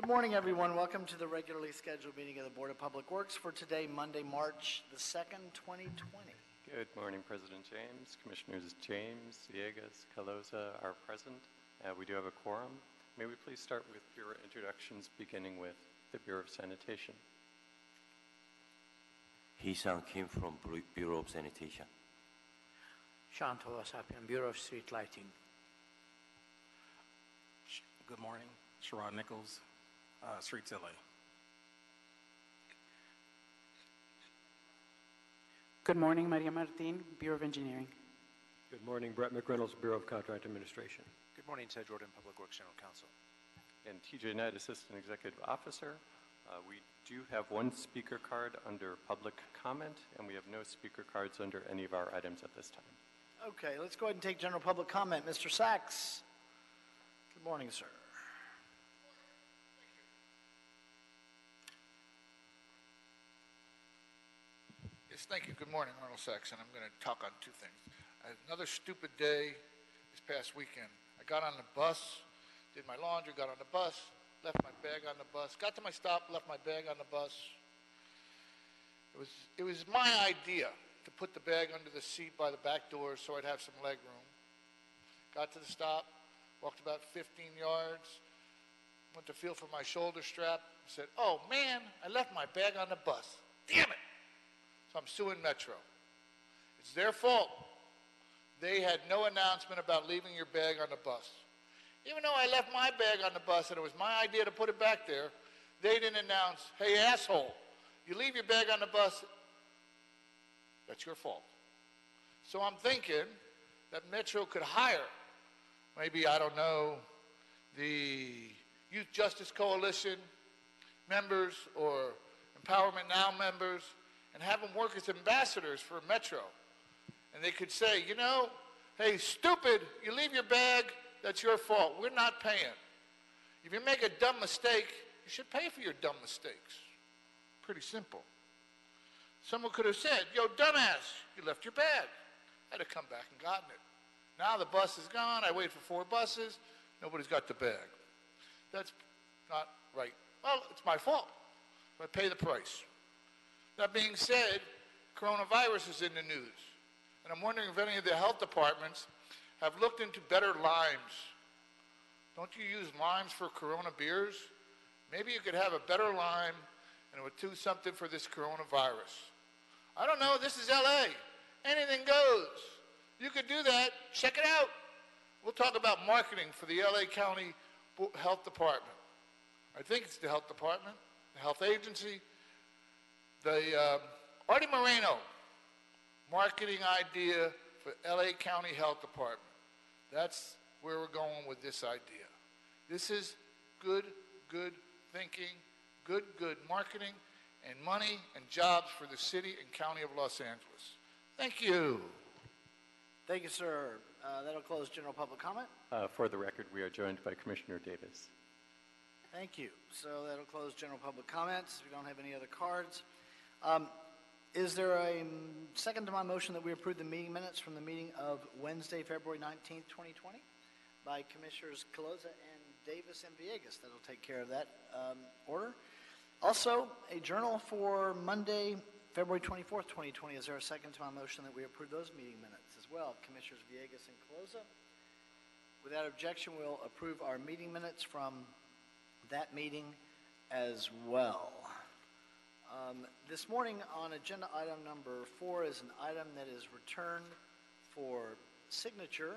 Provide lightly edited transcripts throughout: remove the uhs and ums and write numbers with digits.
Good morning, everyone. Welcome to the regularly scheduled meeting of the Board of Public Works for today, Monday, March the 2nd, 2020. Good morning, President James. Commissioners James, Villegas, Caloza are present. We do have a quorum. May we please start with Bureau introductions, beginning with the Bureau of Sanitation. Hee-Sang Kim from Bureau of Sanitation. Sean Tolasapian, Bureau of Street Lighting. Good morning, Sherrod Nichols, Streets LA. Good morning, Maria Martin, Bureau of Engineering. Good morning, Brett McReynolds, Bureau of Contract Administration. Good morning, Ted Jordan, Public Works General Counsel. And TJ Knight, Assistant Executive Officer. We do have one speaker card under public comment, and we have no speaker cards under any of our items at this time. Okay, let's go ahead and take general public comment. Mr. Sachs. Good morning, sir. Yes, thank you. Good morning, Arnold Sachs, and I'm going to talk on two things. Another stupid day this past weekend. I got on the bus, did my laundry, got on the bus, left my bag on the bus, got to my stop, left my bag on the bus. It was my idea to put the bag under the seat by the back door so I'd have some leg room. Got to the stop, walked about 15 yards, went to feel for my shoulder strap, said, oh man, I left my bag on the bus. Damn it! So I'm suing Metro. It's their fault. They had no announcement about leaving your bag on the bus. Even though I left my bag on the bus and it was my idea to put it back there, they didn't announce, hey asshole, you leave your bag on the bus, that's your fault. So I'm thinking that Metro could hire, maybe, I don't know, the Youth Justice Coalition members or Empowerment Now members and have them work as ambassadors for Metro. And they could say, you know, hey, stupid, you leave your bag, that's your fault. We're not paying. If you make a dumb mistake, you should pay for your dumb mistakes. Pretty simple. Someone could have said, yo, dumbass, you left your bag. I'd have come back and gotten it. Now the bus is gone. I waited for 4 buses. Nobody's got the bag. That's not right. Well, it's my fault. So I pay the price. That being said, coronavirus is in the news. And I'm wondering if any of the health departments have looked into better limes. Don't you use limes for Corona beers? Maybe you could have a better lime and it would do something for this coronavirus. I don't know, this is LA. Anything goes. You could do that, check it out. We'll talk about marketing for the LA County Health Department. I think it's the health department, the health agency. The Artie Moreno marketing idea for LA County Health Department. That's where we're going with this idea. This is good thinking, good marketing, and money and jobs for the city and county of Los Angeles. Thank you. Thank you, sir. That'll close general public comment. For the record, we are joined by Commissioner Davis. Thank you. So that'll close general public comments. We don't have any other cards. Is there a second to my motion that we approve the meeting minutes from the meeting of Wednesday, February 19th, 2020 by Commissioners Caloza and Davis and Villegas? That'll take care of that order. Also, a journal for Monday, February 24th, 2020. Is there a second to my motion that we approve those meeting minutes as well? Commissioners Villegas and Caloza. Without objection, we'll approve our meeting minutes from that meeting as well. This morning on agenda item number 4 is an item that is returned for signature.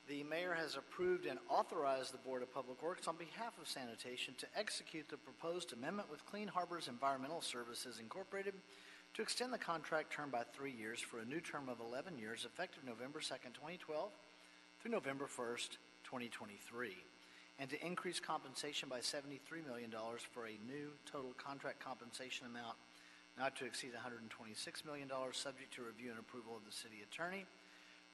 The mayor has approved and authorized the Board of Public Works on behalf of Sanitation to execute the proposed amendment with Clean Harbors Environmental Services Incorporated to extend the contract term by 3 years for a new term of 11 years effective November 2nd, 2012 through November 1st, 2023. And to increase compensation by $73 million for a new total contract compensation amount not to exceed $126 million, subject to review and approval of the city attorney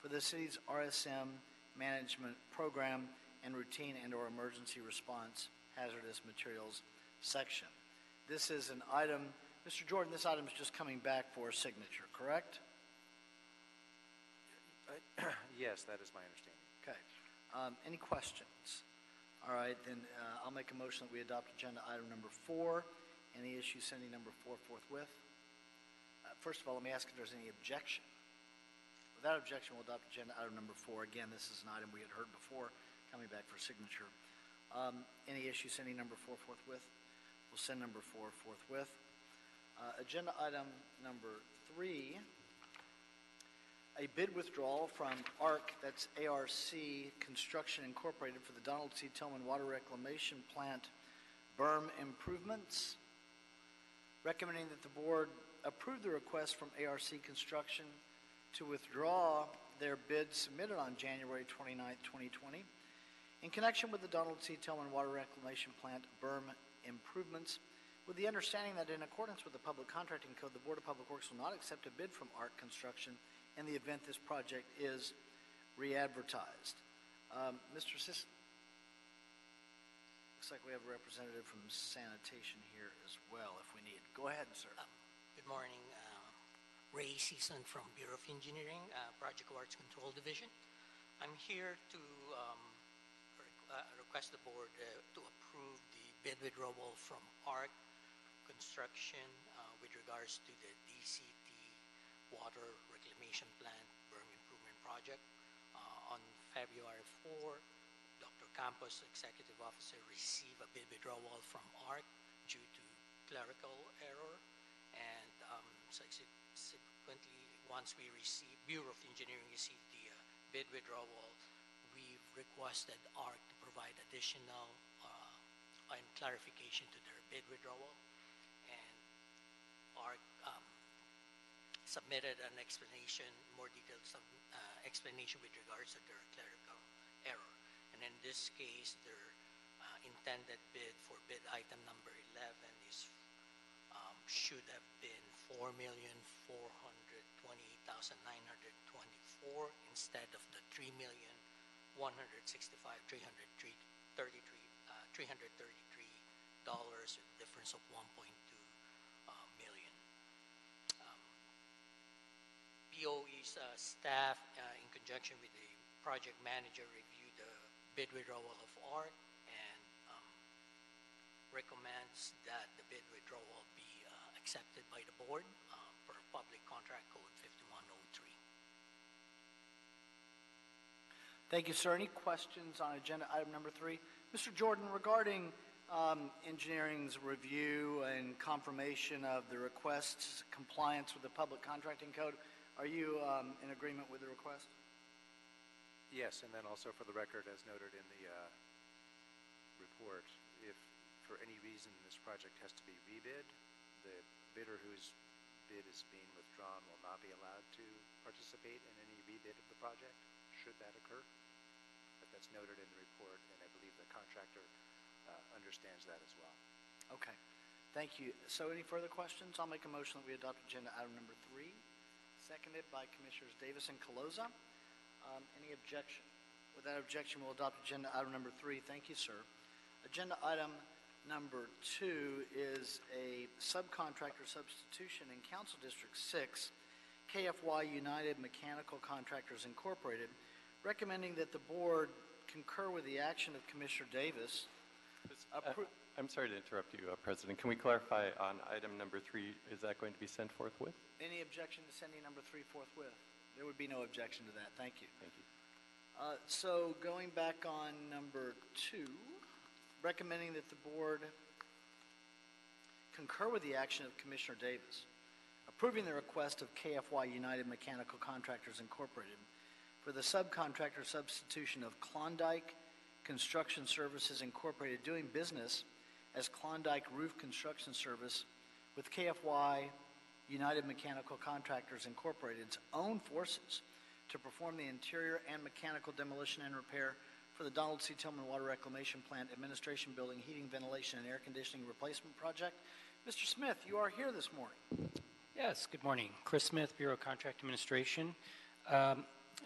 for the city's RSM management program and routine and/or emergency response hazardous materials section. This is an item, Mr. Jordan, this item is just coming back for signature, correct? Yes, that is my understanding. Okay. Any questions? All right, then I'll make a motion that we adopt agenda item number 4. Any issue sending number 4 forthwith? First of all, let me ask if there's any objection. Without objection, we'll adopt agenda item number 4. Again, this is an item we had heard before, coming back for signature. Any issue sending number 4 forthwith? We'll send number 4 forthwith. Agenda item number 3, a bid withdrawal from ARC, that's ARC Construction Incorporated, for the Donald C. Tillman Water Reclamation Plant berm improvements. Recommending that the board approve the request from ARC Construction to withdraw their bid submitted on January 29, 2020, in connection with the Donald C. Tillman Water Reclamation Plant berm improvements, with the understanding that in accordance with the Public Contracting Code, the Board of Public Works will not accept a bid from ARC Construction in the event this project is re-advertised. Mr. Sis, looks like we have a representative from sanitation here as well, if we need. Go ahead, sir. Good morning. Ray Season from Bureau of Engineering, Project Works Control Division. I'm here to request the board to approve the bid withdrawal from ARC Construction with regards to the DCT Water Reclamation Plant berm improvement project. On February 4, Dr. Campos, Executive Officer, received a bid withdrawal from ARC due to clerical error, and subsequently, once we received, Bureau of Engineering received the bid withdrawal, we've requested ARC to provide additional and clarification to their bid withdrawal, and ARC submitted an explanation, more detailed explanation with regards to their clerical error. And in this case, their intended bid for bid item number 11 is should have been $4,428,924 instead of the $3,165,333, with a difference of 1.2 million. BOE's staff, in conjunction with the project manager, reviewed the bid withdrawal of ARC and recommends that the bid withdrawal be accepted by the board per Public Contract Code 5103. Thank you, sir. Any questions on agenda item number 3? Mr. Jordan, regarding engineering's review and confirmation of the request's compliance with the Public Contracting Code, are you in agreement with the request? Yes, and then also for the record, as noted in the report, if for any reason this project has to be rebid, the bidder whose bid is being withdrawn will not be allowed to participate in any rebid of the project, should that occur. But that's noted in the report, and I believe the contractor understands that as well. Okay. Thank you. So any further questions? I'll make a motion that we adopt agenda item number 3, seconded by Commissioners Davis and Caloza. Any objection? Without objection, we'll adopt agenda item number 3. Thank you, sir. Agenda item number 2 is a subcontractor substitution in Council District 6, KFY United Mechanical Contractors Incorporated, recommending that the board concur with the action of Commissioner Davis. I'm sorry to interrupt you, President. Can we clarify on item number 3, is that going to be sent forthwith? Any objection to sending number 3 forthwith? There would be no objection to that. Thank you. Thank you. So going back on number 2, recommending that the board concur with the action of Commissioner Davis, approving the request of KFY United Mechanical Contractors Incorporated for the subcontractor substitution of Klondike Construction Services Incorporated, doing business as Klondike Roof Construction Service, with KFY United Mechanical Contractors Incorporated's own forces to perform the interior and mechanical demolition and repair for the Donald C. Tillman Water Reclamation Plant Administration Building Heating, Ventilation, and Air Conditioning Replacement Project. Mr. Smith, you are here this morning. Yes, good morning. Chris Smith, Bureau of Contract Administration.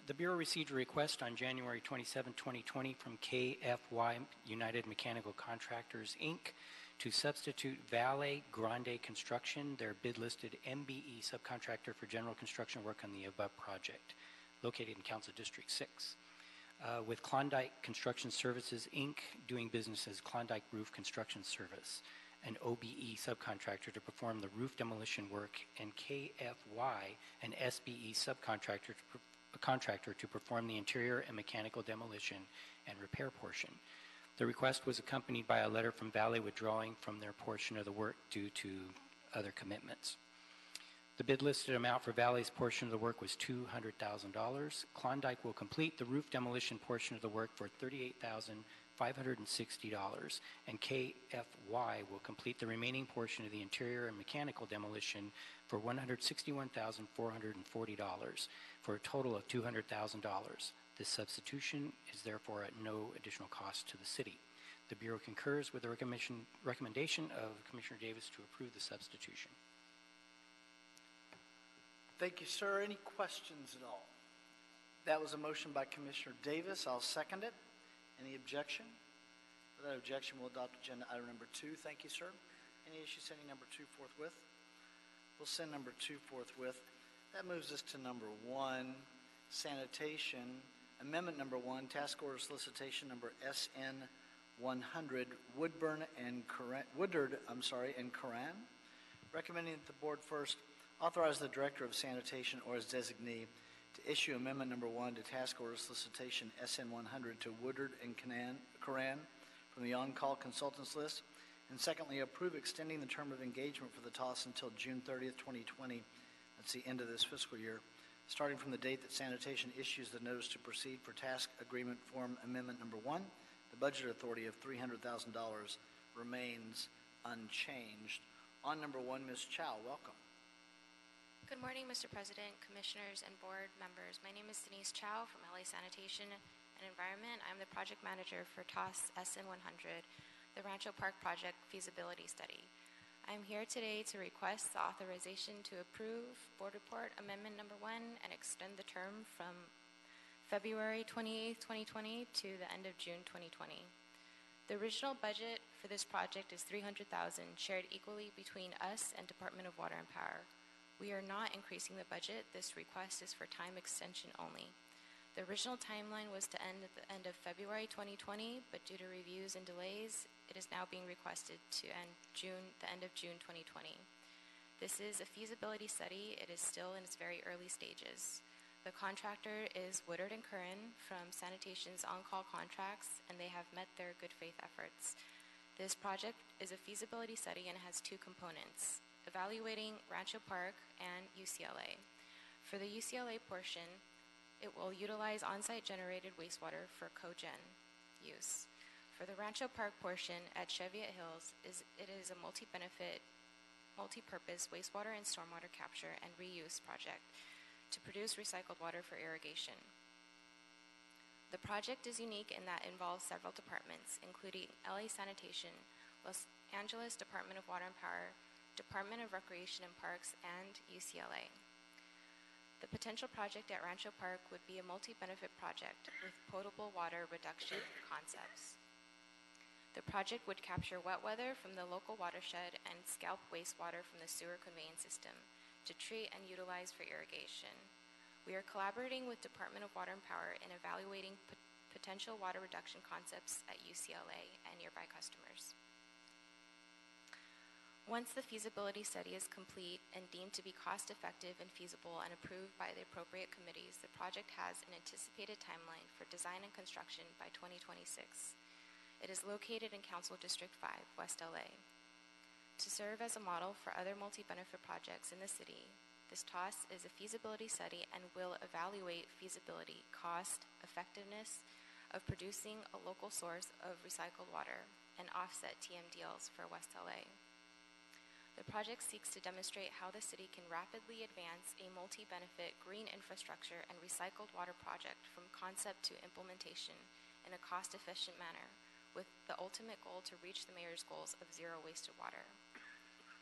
The Bureau received a request on January 27, 2020 from KFY United Mechanical Contractors, Inc. to substitute Valle Grande Construction, their bid-listed MBE subcontractor for general construction work on the above project, located in Council District 6. with Klondike Construction Services, Inc., doing business as Klondike Roof Construction Service, an OBE subcontractor to perform the roof demolition work, and KFY, an SBE subcontractor contractor to perform the interior and mechanical demolition and repair portion. The request was accompanied by a letter from Valley withdrawing from their portion of the work due to other commitments. The bid listed amount for Valley's portion of the work was $200,000. Klondike will complete the roof demolition portion of the work for $38,560, and KFY will complete the remaining portion of the interior and mechanical demolition for $161,440, for a total of $200,000. This substitution is therefore at no additional cost to the city. The Bureau concurs with the recommendation of Commissioner Davis to approve the substitution. Thank you, sir. Any questions at all? That was a motion by Commissioner Davis. I'll second it. Any objection? Without objection, we'll adopt agenda item number 2. Thank you, sir. Any issue sending number 2 forthwith? We'll send number 2 forthwith. That moves us to number 1, sanitation. Amendment number 1, task order solicitation number SN 100, Woodard and Coran. Recommending that the board first authorize the Director of Sanitation or his designee to issue amendment number 1 to task order solicitation SN 100 to Woodard and Coran from the on-call consultants list. And secondly, approve extending the term of engagement for the TOS until June 30th, 2020. That's the end of this fiscal year, starting from the date that sanitation issues the notice to proceed for task agreement form amendment number 1. The budget authority of $300,000 remains unchanged. On number 1, Ms. Chow, welcome. Good morning, Mr. President, Commissioners, and Board members. My name is Denise Chow from LA Sanitation and Environment. I'm the project manager for TOS SN 100, the Rancho Park Project Feasibility Study. I'm here today to request the authorization to approve Board Report Amendment number 1 and extend the term from February 28, 2020 to the end of June 2020. The original budget for this project is $300,000, shared equally between us and Department of Water and Power. We are not increasing the budget. This request is for time extension only. The original timeline was to end at the end of February 2020, but due to reviews and delays, it is now being requested to end the end of June 2020. This is a feasibility study. It is still in its very early stages. The contractor is Woodard and Curran from Sanitation's on-call contracts, and they have met their good faith efforts. This project is a feasibility study and has 2 components: evaluating Rancho Park and UCLA. For the UCLA portion, it will utilize on-site generated wastewater for cogen use. For the Rancho Park portion at Cheviot Hills, it is a multi-purpose wastewater and stormwater capture and reuse project to produce recycled water for irrigation. The project is unique in that it involves several departments, including LA Sanitation, Los Angeles Department of Water and Power, Department of Recreation and Parks, and UCLA. The potential project at Rancho Park would be a multi-benefit project with potable water reduction concepts. The project would capture wet weather from the local watershed and scalp wastewater from the sewer conveyance system to treat and utilize for irrigation. We are collaborating with Department of Water and Power in evaluating potential water reduction concepts at UCLA and nearby customers. Once the feasibility study is complete and deemed to be cost-effective and feasible and approved by the appropriate committees, the project has an anticipated timeline for design and construction by 2026. It is located in Council District 5, West LA. To serve as a model for other multi-benefit projects in the city, this TOS is a feasibility study and will evaluate feasibility, cost, effectiveness of producing a local source of recycled water and offset TMDLs for West LA. The project seeks to demonstrate how the city can rapidly advance a multi-benefit green infrastructure and recycled water project from concept to implementation in a cost-efficient manner, with the ultimate goal to reach the mayor's goals of zero wasted water.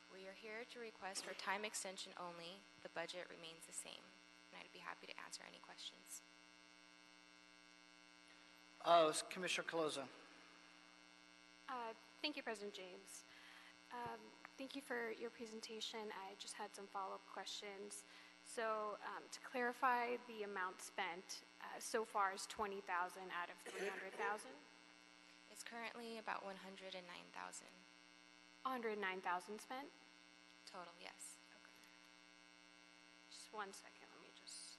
We are here to request for time extension only. The budget remains the same, and I'd be happy to answer any questions. Commissioner Caloza. Thank you, President James. Thank you for your presentation. I just had some follow-up questions. So to clarify, the amount spent so far is 20,000 out of 300,000? It's currently about 109,000 109,000 spent? total, yes. Just 1 second, let me just...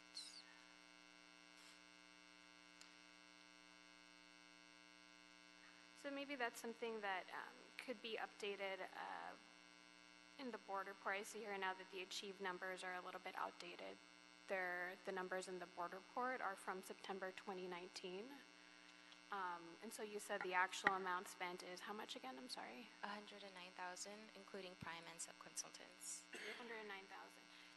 So maybe that's something that could be updated in the board report. I see here now that the achieved numbers are a little bit outdated. The numbers in the board report are from September 2019. And so you said the actual amount spent is how much again? I'm sorry. 109,000, including prime and subconsultants. 109,000.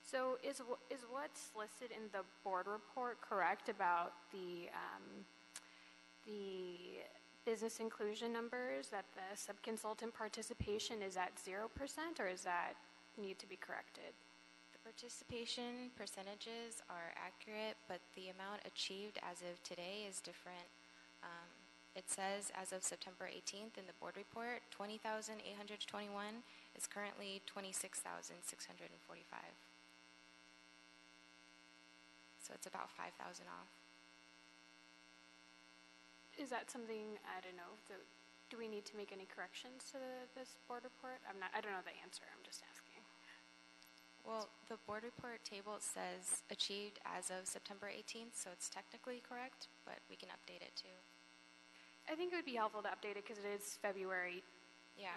So is what's listed in the board report correct about the business inclusion numbers, that the subconsultant participation is at 0%, or is that need to be corrected? The participation percentages are accurate, but the amount achieved as of today is different. It says as of September 18th in the board report, 20,821 is currently 26,645. So it's about 5,000 off. Is that something, I don't know, do we need to make any corrections to this board report? I don't know the answer, I'm just asking. Well, the board report table says achieved as of September 18th, so it's technically correct, but we can update it too. I think it would be helpful to update it because it is February. Yeah.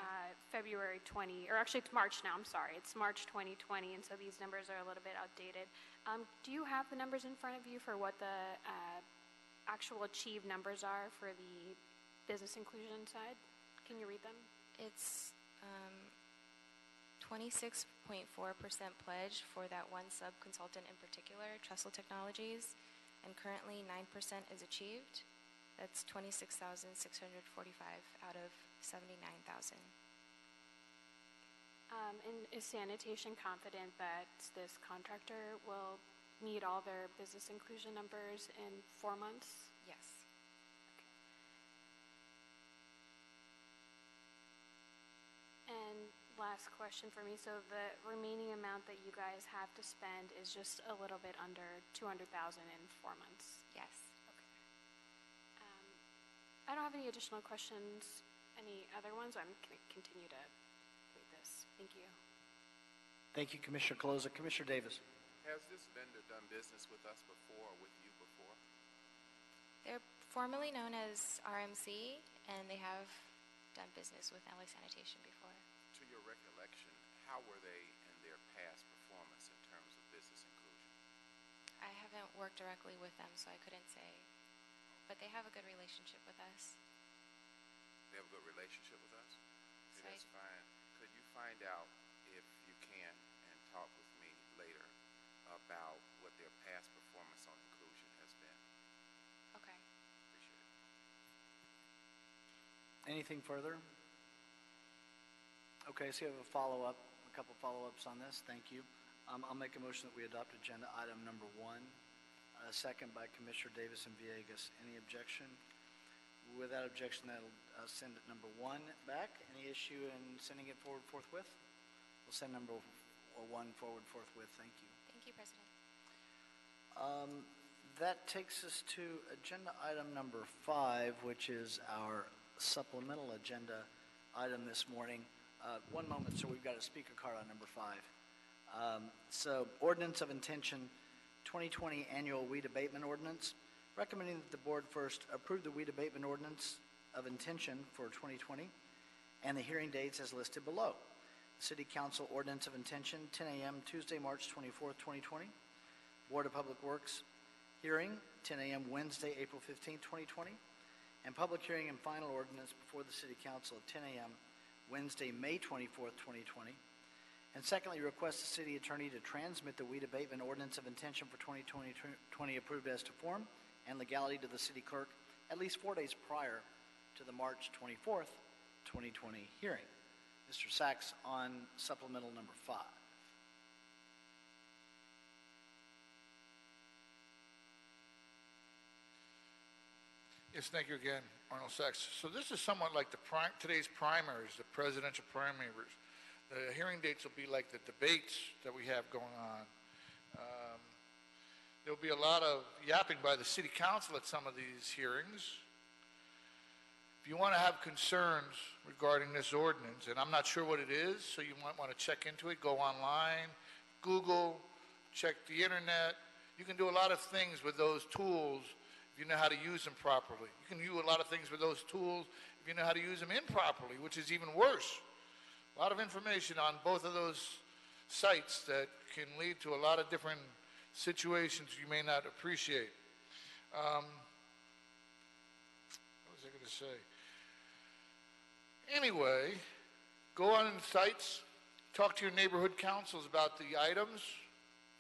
February 20, or actually it's March now, I'm sorry. It's March 2020, and so these numbers are a little bit outdated. Do you have the numbers in front of you for what the actual achieved numbers are for the business inclusion side? Can you read them? It's 26.4% pledge for that one sub-consultant in particular, Trestle Technologies, and currently 9% is achieved. That's 26,645 out of 79,000. And is sanitation confident that this contractor will meet all their business inclusion numbers in 4 months? Yes. Okay. And last question for me. So the remaining amount that you guys have to spend is just a little bit under 200,000 in 4 months? Yes. I don't have any additional questions. Any other ones? I'm going to continue to read this. Thank you. Thank you, Commissioner Caloza. Commissioner Davis. Has this vendor done business with us before or with you before? They're formally known as RMC, and they have done business with LA Sanitation before. To your recollection, how were they in their past performance in terms of business inclusion? I haven't worked directly with them, so I couldn't say. But they have a good relationship with us. They have a good relationship with us? So Okay, that's fine. Could you find out, if you can, and talk with me later about what their past performance on inclusion has been? Okay. Appreciate it. Anything further? Okay, so you have a follow-up, a couple follow-ups on this. Thank you. I'll make a motion that we adopt agenda item number 1. Second by Commissioner Davis and Villegas. Any objection? Without objection, that'll send it number 1 back. Any issue in sending it forward forthwith? We'll send number 1 forward forthwith. Thank you. Thank you, President. That takes us to agenda item number 5, which is our supplemental agenda item this morning. 1 moment, so we've got a speaker card on number 5. So, ordinance of intention, 2020 annual weed abatement ordinance, recommending that the board first approve the weed abatement ordinance of intention for 2020 and the hearing dates as listed below. City Council ordinance of intention, 10 a.m. Tuesday, March 24th, 2020. Board of Public Works hearing, 10 a.m. Wednesday, April 15th, 2020. And public hearing and final ordinance before the City Council at 10 a.m. Wednesday, May 24th, 2020. And secondly, request the city attorney to transmit the weed abatement ordinance of intention for 2020 approved as to form and legality to the city clerk at least 4 days prior to the March 24th, 2020 hearing. Mr. Sachs on supplemental number 5. Yes, thank you again, Arnold Sachs. So this is somewhat like today's primaries, the presidential primaries. The hearing dates will be like the debates that we have going on. There'll be a lot of yapping by the city council at some of these hearings. If you want to have concerns regarding this ordinance, and I'm not sure what it is, so you might want to check into it, go online, Google, check the internet. You can do a lot of things with those tools if you know how to use them properly. You can do a lot of things with those tools if you know how to use them improperly, which is even worse. A lot of information on both of those sites that can lead to a lot of different situations you may not appreciate. What was I going to say? Anyway, go on sites, talk to your neighborhood councils about the items,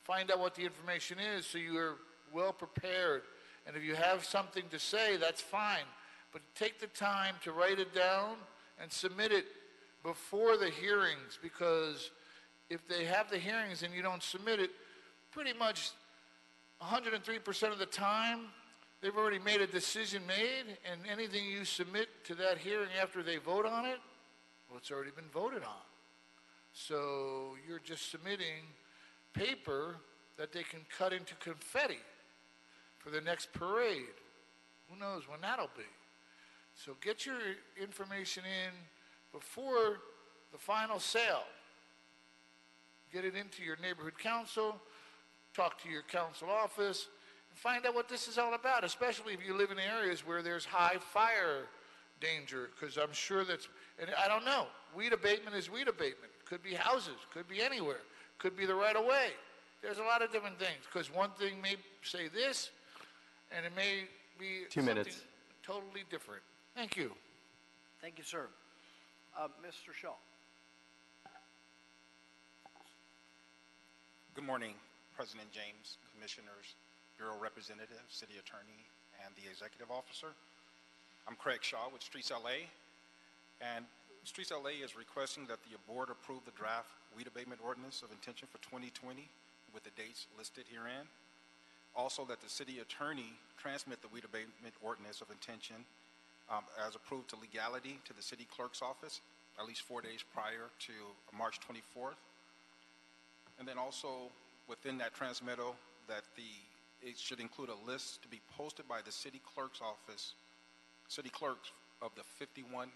find out what the information is so you're well prepared. And if you have something to say, that's fine. But take the time to write it down and submit it before the hearings, because if they have the hearings and you don't submit it, pretty much 103% of the time, they've already made a decision made, and anything you submit to that hearing after they vote on it, well, it's already been voted on. So you're just submitting paper that they can cut into confetti for the next parade. Who knows when that'll be? So get your information in before the final sale. Get it into your neighborhood council, talk to your council office, and find out what this is all about, especially if you live in areas where there's high fire danger, because I'm sure that's, and I don't know, weed abatement is weed abatement. Could be houses, could be anywhere, could be the right of way. There's a lot of different things, because one thing may say this, and it may be 2 minutes. Totally different. Thank you. Thank you, sir. Mr. Shaw. Good morning, President James, Commissioners, Bureau Representative, City Attorney, and the Executive Officer. I'm Craig Shaw with Streets LA, and Streets LA is requesting that the board approve the draft weed abatement ordinance of intention for 2020 with the dates listed herein. Also, that the City Attorney transmit the weed abatement ordinance of intention as approved to legality to the City Clerk's office at least 4 days prior to March 24th. And then also within that transmittal that it should include a list to be posted by the City Clerk's office, City Clerks of the 5,100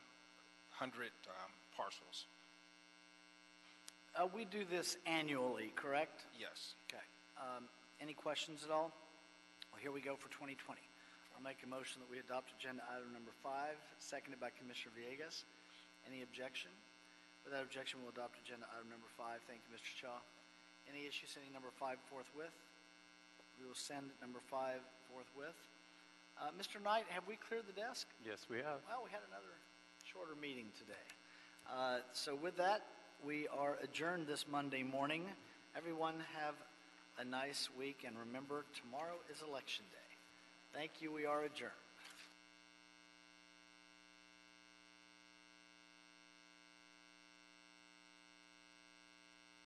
parcels. We do this annually, correct? Yes. Okay. Any questions at all? Well, here we go for 2020. I'll make a motion that we adopt agenda item number 5, seconded by Commissioner Villegas. Any objection? Without objection, we'll adopt agenda item number 5. Thank you, Mr. Shaw. Any issue sending number 5 forthwith? We will send number 5 forthwith. Mr. Knight, have we cleared the desk? Yes, we have. Well, we had another shorter meeting today. So with that, we are adjourned this Monday morning. Everyone have a nice week, and remember, tomorrow is Election Day. Thank you. We are adjourned.